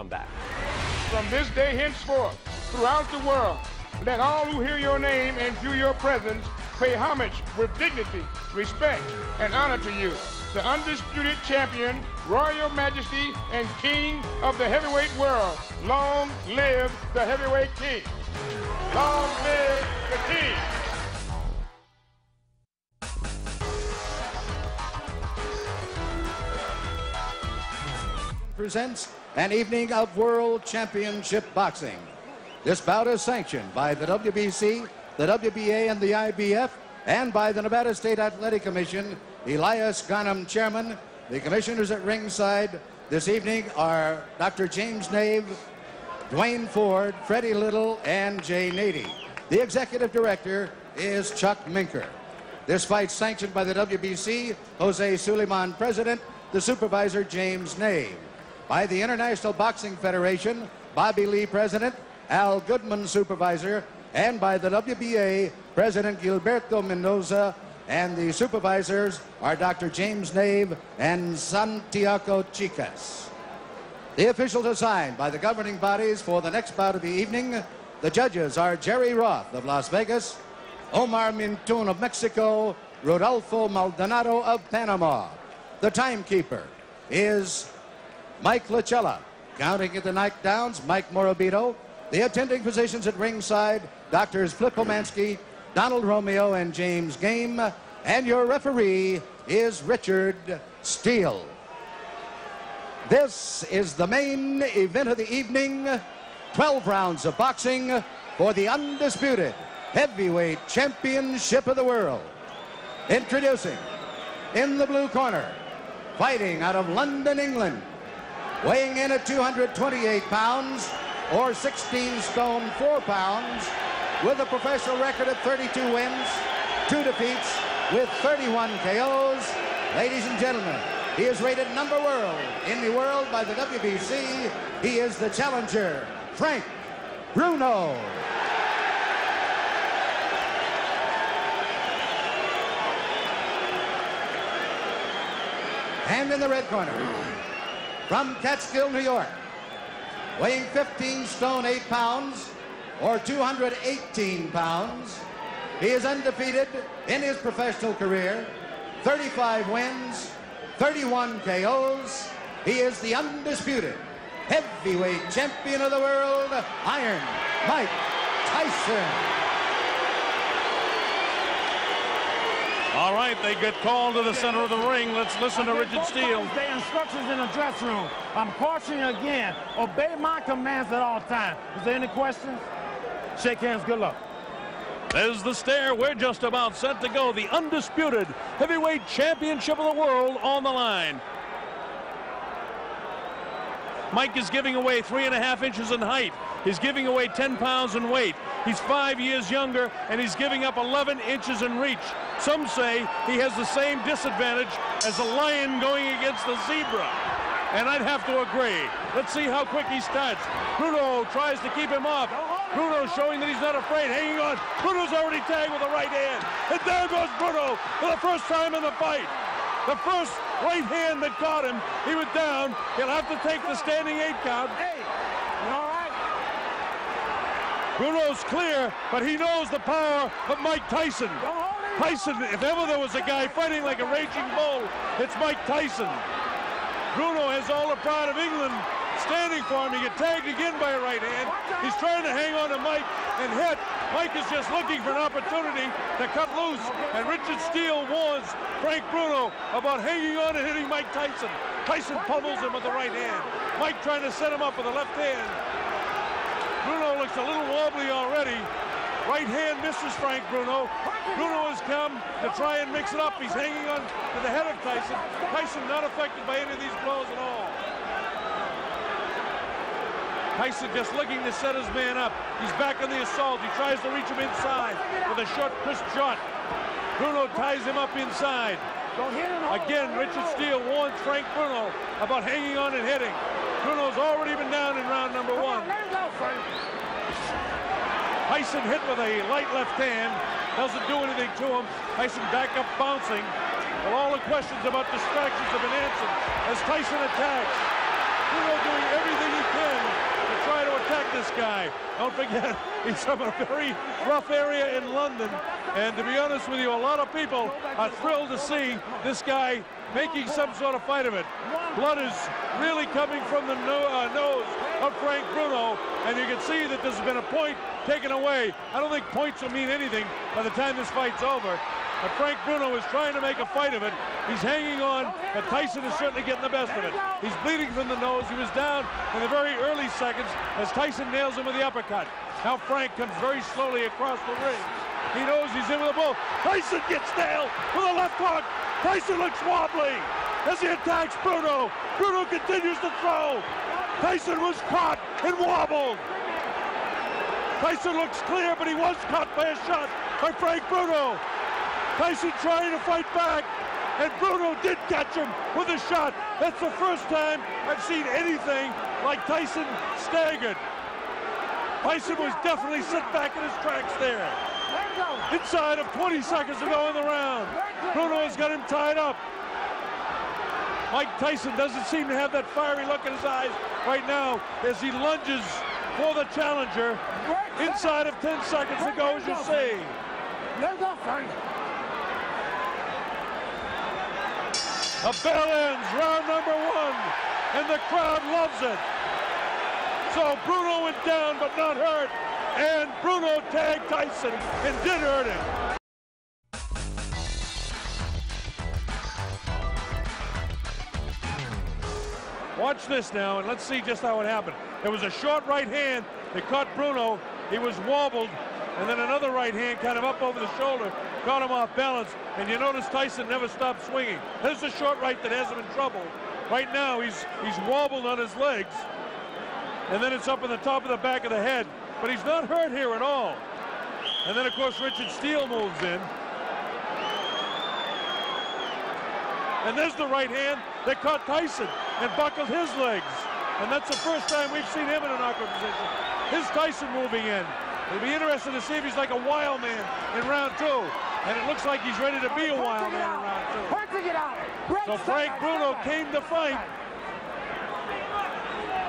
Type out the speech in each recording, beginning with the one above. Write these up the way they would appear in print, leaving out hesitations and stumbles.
come back. From this day henceforth, throughout the world, let all who hear your name and feel your presence pay homage with dignity, respect, and honor to you, the undisputed champion, royal majesty, and king of the heavyweight world. Long live the heavyweight king. Long live the king. Presents an evening of World Championship Boxing. This bout is sanctioned by the WBC, the WBA, and the IBF, and by the Nevada State Athletic Commission. Elias Garnham, chairman. The commissioners at ringside this evening are Dr. James Nave, Dwayne Ford, Freddie Little, and Jay Nady. The executive director is Chuck Minker. This fight sanctioned by the WBC, Jose Suleiman, president, the supervisor, James Nave. By the International Boxing Federation, Bobby Lee, president, Al Goodman, supervisor, and by the WBA, President Gilberto Mendoza, and the supervisors are Dr. James Nave and Santiago Chicas. The officials assigned by the governing bodies for the next bout of the evening. The judges are Jerry Roth of Las Vegas, Omar Mintun of Mexico, Rodolfo Maldonado of Panama. The timekeeper is Mike Lachella. Counting at the knockdowns, Mike Morabito. The attending physicians at ringside, Doctors Flip Omansky, Donald Romeo, and James Game. And your referee is Richard Steele. This is the main event of the evening. 12 rounds of boxing for the undisputed heavyweight championship of the world. Introducing, in the blue corner, fighting out of London, England, weighing in at 228 pounds, or 16 stone 4 pounds, with a professional record of 32 wins, 2 defeats, with 31 KOs. Ladies and gentlemen, he is rated number world in the world by the WBC. He is the challenger, Frank Bruno. And in the red corner, from Catskill, New York, weighing 15 stone 8 pounds, or 218 pounds. He is undefeated in his professional career, 35 wins, 31 KOs. He is the undisputed heavyweight champion of the world, Iron Mike Tyson. All right, they get called to the center of the ring. Let's listen to Richard Steele. The instructions in the dressing room. I'm cautioning you again. Obey my commands at all times. Is there any questions? Shake hands. Good luck. There's the stare. We're just about set to go. The undisputed heavyweight championship of the world on the line. Mike is giving away 3.5 inches in height. He's giving away 10 pounds in weight. He's 5 years younger, and he's giving up 11 inches in reach. Some say he has the same disadvantage as a lion going against a zebra. And I'd have to agree. Let's see how quick he starts. Bruno tries to keep him off. Bruno showing that he's not afraid, hanging on. Bruno's already tagged with a right hand. And there goes Bruno for the first time in the fight. The first right hand that caught him, he was down. He'll have to take the standing 8 count. Hey, you all right? Bruno's clear, but he knows the power of Mike Tyson. Tyson, if ever there was a guy fighting like a raging bull, it's Mike Tyson. Bruno has all the pride of England standing for him. He get tagged again by a right hand. He's trying to hang on to Mike and hit. Mike is just looking for an opportunity to cut loose. And Richard Steele warns Frank Bruno about hanging on and hitting Mike Tyson. Tyson pummels him with the right hand. Mike trying to set him up with the left hand. Bruno looks a little wobbly already. Right hand misses Frank Bruno. Bruno has come to try and mix it up. He's hanging on to the head of Tyson. Tyson not affected by any of these blows at all. Tyson just looking to set his man up. He's back on the assault. He tries to reach him inside with a short, crisp shot. Bruno ties him up inside. Again, Richard Steele warns Frank Bruno about hanging on and hitting. Bruno's already been down in round number 1. Tyson hit with a light left hand. Doesn't do anything to him. Tyson back up bouncing. Well, all the questions about distractions have been answered as Tyson attacks. Bruno doing everything he can to try to attack this guy. Don't forget, he's from a very rough area in London. And to be honest with you, a lot of people are thrilled to see this guy making some sort of fight of it. Blood is really coming from the nose of Frank Bruno, and you can see that there's been a point taken away. I don't think points will mean anything by the time this fight's over. But Frank Bruno is trying to make a fight of it. He's hanging on, but Tyson is certainly getting the best of it. He's bleeding from the nose. He was down in the very early seconds as Tyson nails him with the uppercut. Now Frank comes very slowly across the ring. He knows he's in with a bull. Tyson gets nailed with a left hook. Tyson looks wobbly as he attacks Bruno. Bruno continues to throw. Tyson was caught and wobbled. Tyson looks clear, but he was caught by a shot by Frank Bruno. Tyson trying to fight back, and Bruno did catch him with a shot. That's the first time I've seen anything like Tyson staggered. Tyson was definitely set back in his tracks there. Inside of 20 seconds to go in the round. Bruno has got him tied up. Mike Tyson doesn't seem to have that fiery look in his eyes right now as he lunges for the challenger. Inside of 10 seconds to go, as you see. The bell ends, round number 1, and the crowd loves it. So Bruno went down but not hurt, and Bruno tagged Tyson and did hurt him. Watch this now, and let's see just how it happened. There was a short right hand that caught Bruno. He was wobbled, and then another right hand kind of up over the shoulder, caught him off balance, and you notice Tyson never stopped swinging. There's a short right that has him in trouble. Right now, he's wobbled on his legs, and then it's up in the top of the back of the head, but he's not hurt here at all. And then, of course, Richard Steele moves in. And there's the right hand that caught Tyson and buckled his legs. And that's the first time we've seen him in an awkward position. Here's Tyson moving in. It'll be interesting to see if he's like a wild man in round 2. And it looks like he's ready to be a wild man in round 2. So Frank Bruno came to fight.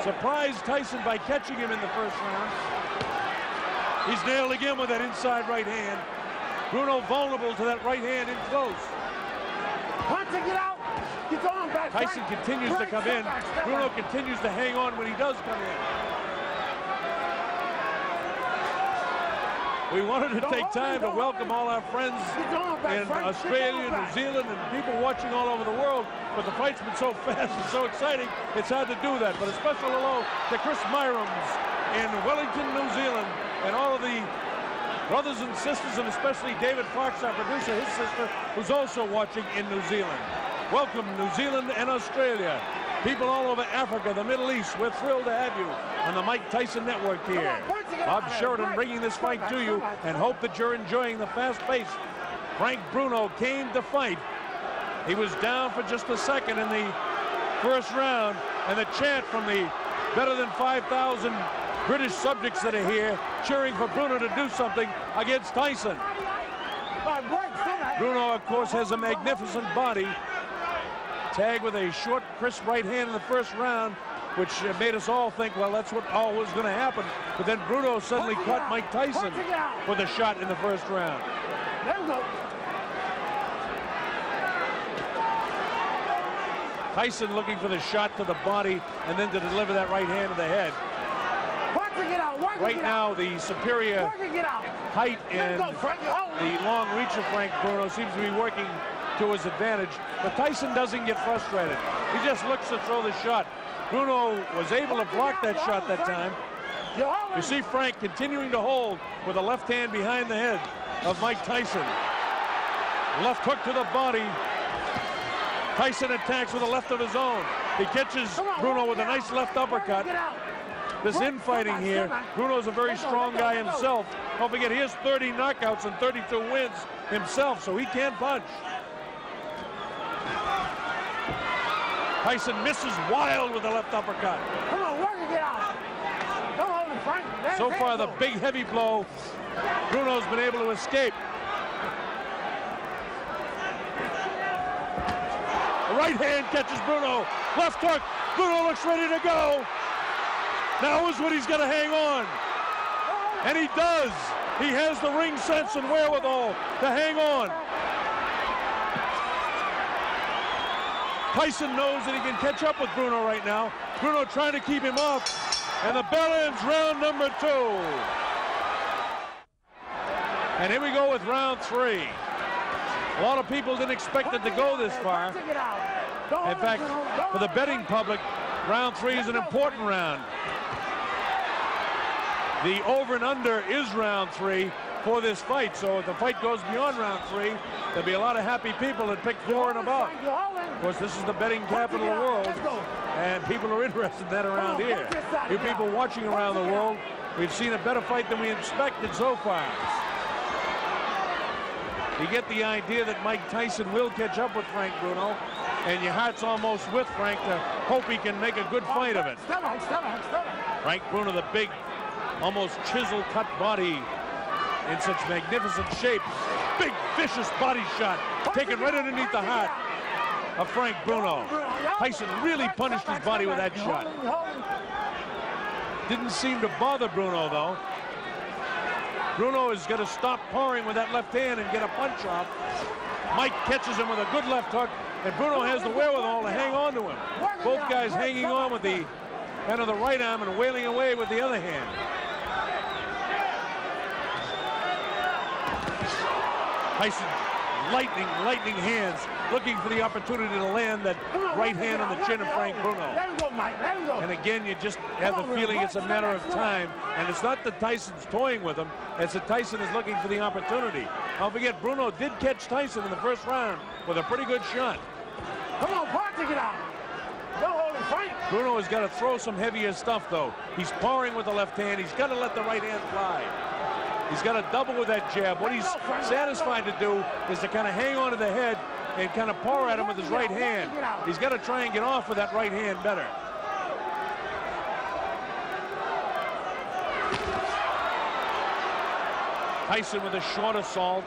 Surprised Tyson by catching him in the first round. He's nailed again with that inside right hand. Bruno vulnerable to that right hand in close. Tyson continues to come in. Bruno continues to hang on when he does come in. We wanted to take time to welcome all our friends in Australia, New Zealand, and people watching all over the world, but the fight's been so fast and so exciting, it's hard to do that. But a special hello to Chris Myrams in Wellington, New Zealand, and all of the brothers and sisters, and especially David Fox, our producer, his sister, who's also watching in New Zealand. Welcome, New Zealand and Australia. People all over Africa, the Middle East, we're thrilled to have you on the Mike Tyson Network here. Bob Sheridan bringing this fight to you, and hope that you're enjoying the fast pace. Frank Bruno came to fight. He was down for just a second in the first round, and the chant from the better than 5,000 British subjects that are here cheering for Bruno to do something against Tyson. Bruno, of course, has a magnificent body. Tagged with a short, crisp right hand in the first round, which made us all think, well, that's what all was going to happen. But then Bruno suddenly caught Mike Tyson with a shot in the first round. Tyson looking for the shot to the body and then to deliver that right hand to the head. Right now, the superior height and the long reach of Frank Bruno seems to be working to his advantage, but Tyson doesn't get frustrated. He just looks to throw the shot. Bruno was able to block that shot that time. You see Frank continuing to hold with a left hand behind the head of Mike Tyson. Left hook to the body. Tyson attacks with a left of his own. He catches Bruno with a nice left uppercut. This infighting here, Bruno's a very strong guy himself. Don't forget, he has 30 knockouts and 32 wins himself, so he can punch. Tyson misses wild with the left uppercut. Come on, work it out. Don't hold him, Frank. So far, the big heavy blow, Bruno's been able to escape. The right hand catches Bruno. Left hook, Bruno looks ready to go. Now is when he's got to hang on. And he does. He has the ring sense and wherewithal to hang on. Tyson knows that he can catch up with Bruno right now. Bruno trying to keep him up. And the bell ends round number 2. And here we go with round 3. A lot of people didn't expect it to go this far. In fact, for the betting public, round 3 is an important round. The over and under is round 3 for this fight. So if the fight goes beyond round 3, there'll be a lot of happy people that pick 4 and above. Of course, this is the betting capital of the world, and people are interested in that around here. You people watching around the world, we've seen a better fight than we expected so far. You get the idea that Mike Tyson will catch up with Frank Bruno, and your heart's almost with Frank to hope he can make a good fight of it. Frank Bruno, the big, almost chisel-cut body in such magnificent shape. Big, vicious body shot, taken right underneath the heart of Frank Bruno. Tyson really punished his body with that shot. Didn't seem to bother Bruno, though. Bruno is going to stop pouring with that left hand and get a punch off. Mike catches him with a good left hook, and Bruno has the wherewithal to hang on to him. Both guys hanging on with the kind of the right arm and wailing away with the other hand. Tyson, lightning hands, looking for the opportunity to land that right hand on the chin of Frank Bruno. And again, you just have the feeling it's a matter of time. And it's not that Tyson's toying with him, it's that Tyson is looking for the opportunity. Don't forget, Bruno did catch Tyson in the first round with a pretty good shot. Come on, Park, get out. Don't hold him, Frank. Bruno has got to throw some heavier stuff, though. He's pouring with the left hand. He's got to let the right hand fly. He's got to double with that jab. What he's satisfied to do is to kind of hang on to the head and kind of pour at him with his right hand. He's got to try and get off with that right hand better. Tyson with a short assault.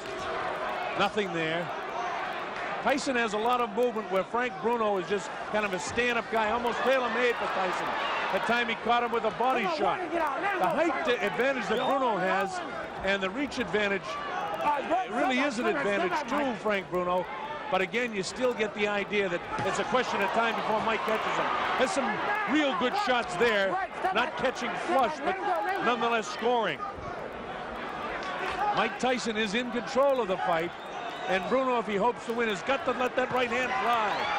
Nothing there. Tyson has a lot of movement where Frank Bruno is just kind of a stand-up guy, almost tailor-made for Tyson. That time he caught him with a body shot. The height advantage that Bruno has and the reach advantage, it really is an advantage to Frank Bruno. But again, you still get the idea that it's a question of time before Mike catches him. There's some real good shots there, not catching flush, but nonetheless scoring. Mike Tyson is in control of the fight, and Bruno, if he hopes to win, has got to let that right hand fly.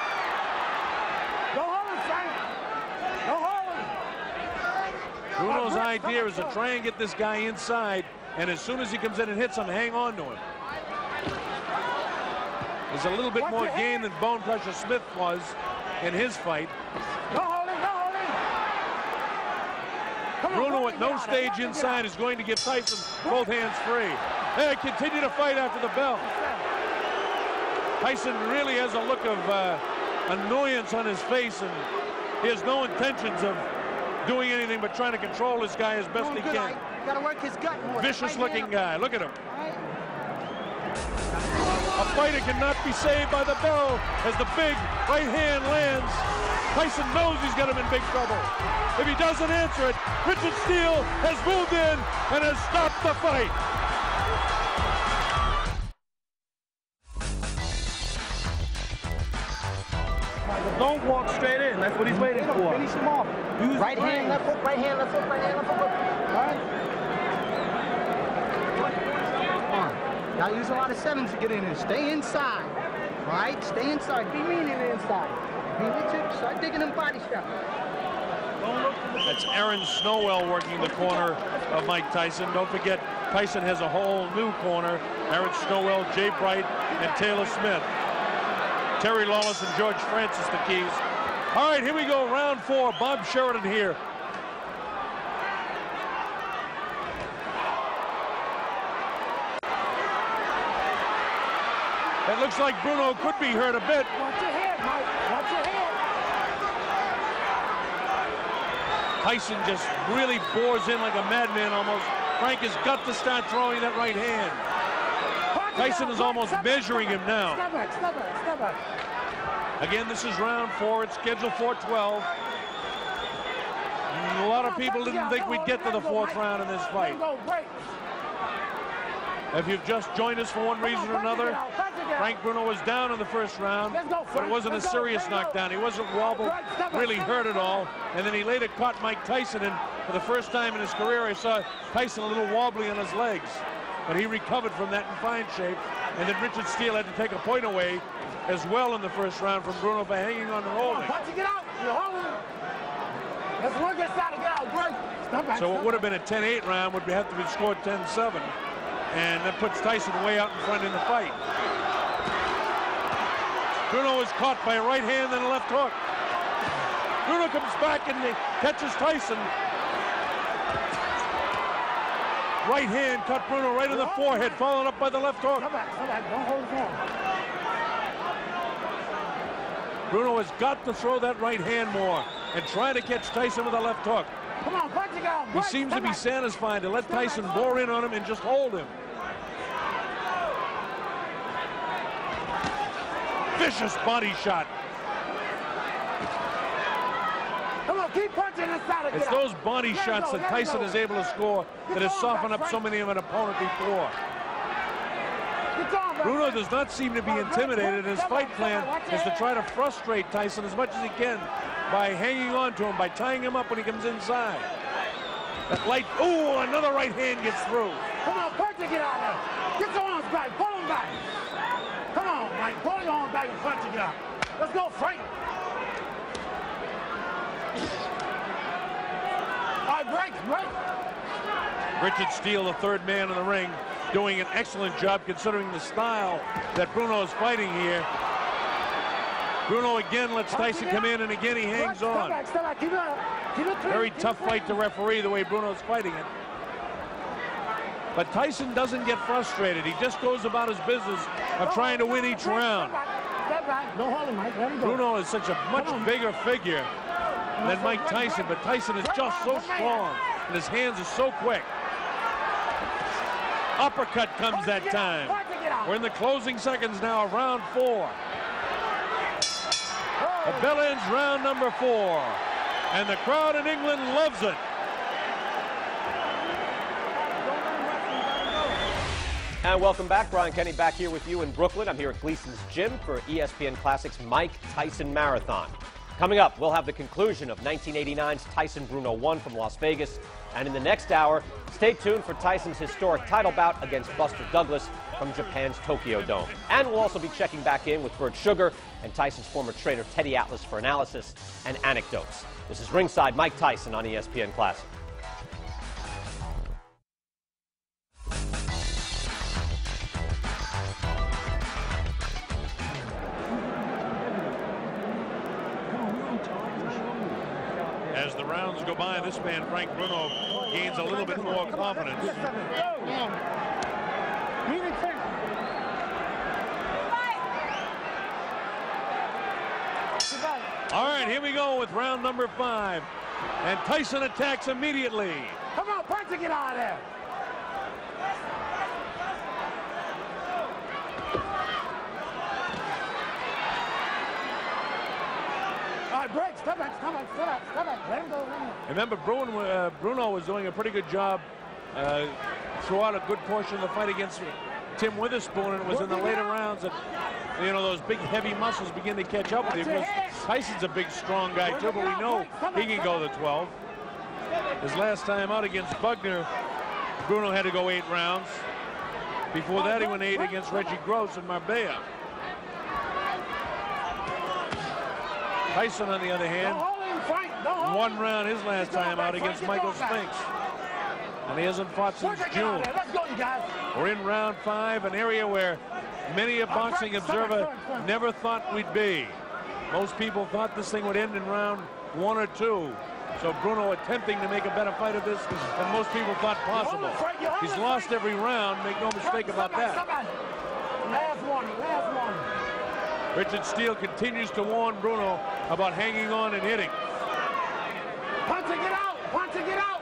Bruno's idea is to try and get this guy inside, and as soon as he comes in and hits him, hang on to him. There's a little bit more game than Bone Crusher Smith was in his fight. Bruno at no stage inside is going to give Tyson both hands free. They continue to fight after the bell. Tyson really has a look of annoyance on his face, and he has no intentions of doing anything but trying to control this guy as best he can. Got to work his gut more. Vicious looking guy. Look at him. A fighter cannot be saved by the bell as the big right hand lands. Tyson knows he's got him in big trouble. If he doesn't answer it, Richard Steele has moved in and has stopped the fight. Don't walk straight in. That's what he's waiting for. Finish him off. Use right hand, left hook, right hand, left hook, right hand, left hook. All right. Come on. Y'all use a lot of sevens to get in there. Stay inside. All right? Stay inside. Be mean in the inside. Be Richard. Start digging them body shots. That's Aaron Snowell working the corner of Mike Tyson. Don't forget, Tyson has a whole new corner. Aaron Snowell, Jay Bright, and Taylor Smith. Terry Lawless and George Francis, the keys. All right, here we go, round 4. Bob Sheridan here. It looks like Bruno could be hurt a bit. Watch your head, Mike. Watch your head. Tyson just really bores in like a madman almost. Frank has got to start throwing that right hand. Tyson is almost measuring him now. Again, this is round 4. It's scheduled for 12. A lot of people didn't think we'd get to the 4th round in this fight. If you've just joined us for one reason or another, Frank Bruno was down in the 1st round, but it wasn't a serious knockdown. He wasn't wobbled, really hurt at all. And then he later caught Mike Tyson, and for the first time in his career, I saw Tyson a little wobbly on his legs. But he recovered from that in fine shape. And then Richard Steele had to take a point away as well in the 1st round from Bruno for hanging on and holding. So what would have been a 10-8 round would have to be scored 10-7. And that puts Tyson way out in front in the fight. Bruno was caught by a right hand and a left hook. Bruno comes back and he catches Tyson. Right hand cut Bruno right in the forehead, followed up by the left hook. Don't hold his hand. Bruno has got to throw that right hand more and try to catch Tyson with a left hook. Come on, punch it out. He seems to be satisfied to let Tyson bore in on him and just hold him. Vicious body shot. Come on, keep punching inside of it. It's those body shots that Tyson is able to score that has softened up so many of an opponent before. Bruno does not seem to be intimidated. His fight plan is to try to frustrate Tyson as much as he can by hanging on to him, by tying him up when he comes inside. That light, ooh, another right hand ges through. Come on, punch it, get out there. Get your arms back, pull them back. Come on, Mike, pull your arms back and punch it, get out. Let's go, Frank. All right, break. Richard Steele, the 3rd man in the ring, doing an excellent job considering the style that Bruno is fighting here. Bruno again lets Tyson come in, and again he hangs on. Very tough fight to referee the way Bruno's fighting it. But Tyson doesn't get frustrated. He just goes about his business of trying to win each round. Don't hold him, Mike. Let him go. Bruno is such a much bigger figure than Mike Tyson, but Tyson is just so strong, and his hands are so quick. Uppercut comes that time. We're in the closing seconds now of round 4. The bell ends round number 4, and the crowd in England loves it. And welcome back. Brian Kenny back here with you in Brooklyn. I'm here at Gleason's Gym for ESPN Classic's Mike Tyson Marathon. Coming up, we'll have the conclusion of 1989's Tyson Bruno 1 from Las Vegas. And in the next hour, stay tuned for Tyson's historic title bout against Buster Douglas from Japan's Tokyo Dome. And we'll also be checking back in with Bert Sugar and Tyson's former trainer Teddy Atlas for analysis and anecdotes. This is Ringside Mike Tyson on ESPN Classic. As the rounds go by, this man, Frank Bruno, gains a little bit more confidence. All right, here we go with round number 5. And Tyson attacks immediately. Come on, punch it, get out of there. Break, step back. Let him go. Remember, Bruno was doing a pretty good job throughout a good portion of the fight against Tim Witherspoon, and it was in the later rounds that, you know, those big, heavy muscles begin to catch up with him. Tyson's a big, strong guy, too, but we know he can go to 12. His last time out against Bugner, Bruno had to go 8 rounds. Before that, he went 8 against Reggie Gross in Marbella. Tyson, on the other hand, 1 round his last time out against Michael Spinks. And he hasn't fought since June. We're in round 5, an area where many a boxing observer never thought we'd be. Most people thought this thing would end in round 1 or 2. So Bruno attempting to make a better fight of this than most people thought possible. He's lost every round, make no mistake about that. Last one. Richard Steele continues to warn Bruno about hanging on and hitting. Punch it, get out! Punch it, get out!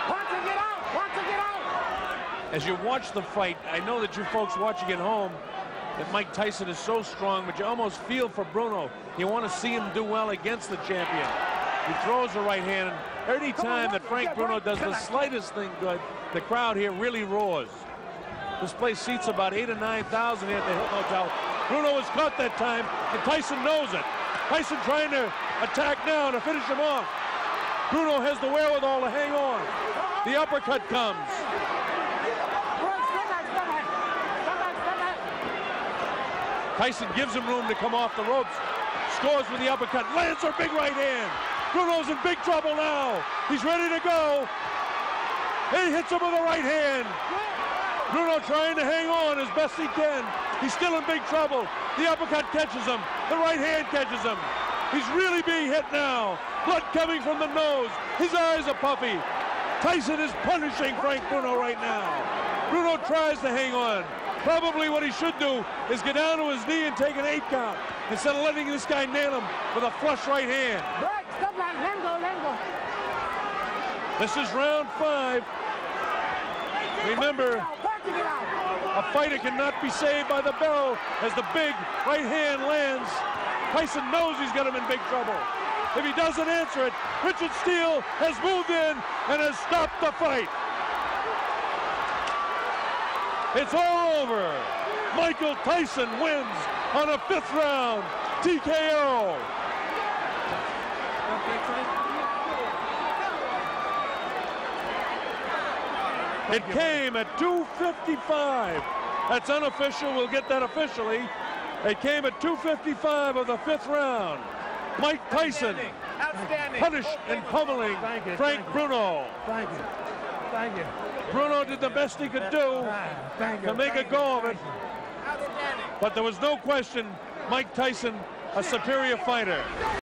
Punch it, get out! Punch it, get out! As you watch the fight, I know that you folks watching at home that Mike Tyson is so strong, but you almost feel for Bruno. You want to see him do well against the champion. He throws the right hand, and any time that Frank Bruno does the slightest thing good, the crowd here really roars. This place seats about 8,000 or 9,000 here at the Hilton Hotel. Bruno was caught that time, and Tyson knows it. Tyson trying to attack now to finish him off. Bruno has the wherewithal to hang on. The uppercut comes. Tyson gives him room to come off the ropes. Scores with the uppercut. Lands her big right hand. Bruno's in big trouble now. He's ready to go. He hits him with the right hand. Bruno trying to hang on as best he can. He's still in big trouble. The uppercut catches him. The right hand catches him. He's really being hit now. Blood coming from the nose. His eyes are puffy. Tyson is punishing Frank Bruno right now. Bruno tries to hang on. Probably what he should do is get down to his knee and take an 8 count instead of letting this guy nail him with a flush right hand. This is round 5. Remember, a fighter cannot be saved by the bell as the big right hand lands. Tyson knows he's got him in big trouble. If he doesn't answer it, Richard Steele has moved in and has stopped the fight. It's all over. Michael Tyson wins on a 5th round TKO. It came at 2:55. That's unofficial. We'll get that officially. It came at 2:55 of the 5th round. Mike Tyson punished and pummeling Frank Bruno. Thank you. Thank you. Bruno did the best he could do to make a go of it. But there was no question Mike Tyson, a superior fighter.